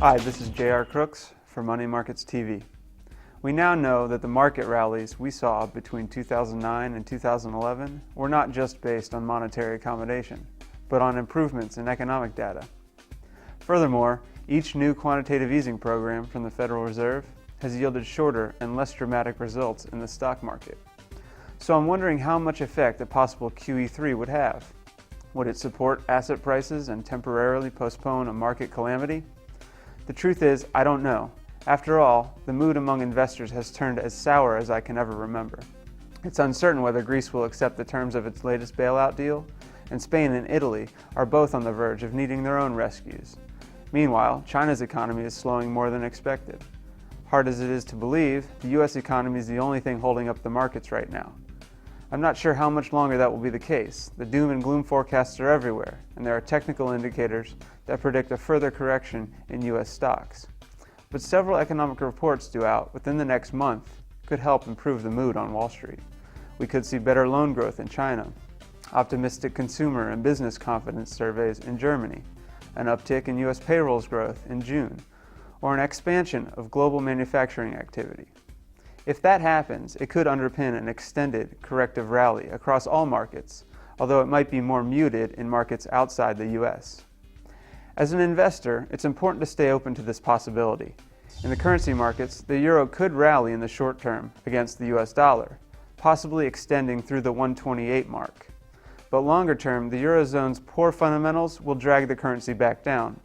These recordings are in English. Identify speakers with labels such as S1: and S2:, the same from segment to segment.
S1: Hi, this is J.R. Crooks for Money Markets TV. We now know that the market rallies we saw between 2009 and 2011 were not just based on monetary accommodation, but on improvements in economic data. Furthermore, each new quantitative easing program from the Federal Reserve has yielded shorter and less dramatic results in the stock market. So I'm wondering how much effect a possible QE3 would have. Would it support asset prices and temporarily postpone a market calamity? The truth is, I don't know. After all, the mood among investors has turned as sour as I can ever remember. It's uncertain whether Greece will accept the terms of its latest bailout deal, and Spain and Italy are both on the verge of needing their own rescues. Meanwhile, China's economy is slowing more than expected. Hard as it is to believe, the U.S. economy is the only thing holding up the markets right now. I'm not sure how much longer that will be the case. The doom and gloom forecasts are everywhere, and there are technical indicators that predict a further correction in U.S. stocks. But several economic reports due out within the next month could help improve the mood on Wall Street. We could see better loan growth in China, optimistic consumer and business confidence surveys in Germany, an uptick in U.S. payrolls growth in June, or an expansion of global manufacturing activity. If that happens, it could underpin an extended corrective rally across all markets, although it might be more muted in markets outside the U.S. As an investor, it's important to stay open to this possibility. In the currency markets, the euro could rally in the short term against the U.S. dollar, possibly extending through the 128 mark. But longer term, the eurozone's poor fundamentals will drag the currency back down.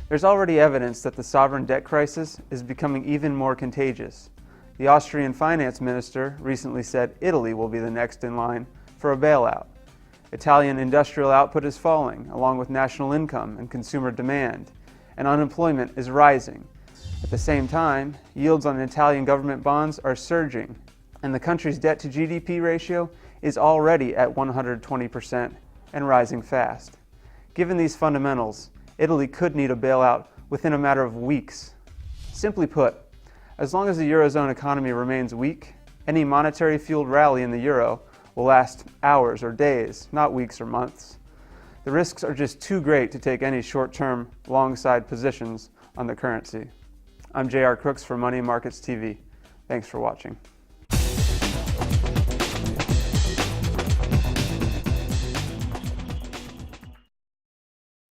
S1: There's already evidence that the sovereign debt crisis is becoming even more contagious. The Austrian finance minister recently said Italy will be the next in line for a bailout. Italian industrial output is falling, along with national income and consumer demand, and unemployment is rising. At the same time, yields on Italian government bonds are surging, and the country's debt-to-GDP ratio is already at 120% and rising fast. Given these fundamentals, Italy could need a bailout within a matter of weeks. Simply put, as long as the Eurozone economy remains weak, any monetary-fueled rally in the euro will last hours or days, not weeks or months. The risks are just too great to take any short-term, long-side positions on the currency. I'm J.R. Crooks for Money Markets TV. Thanks for watching.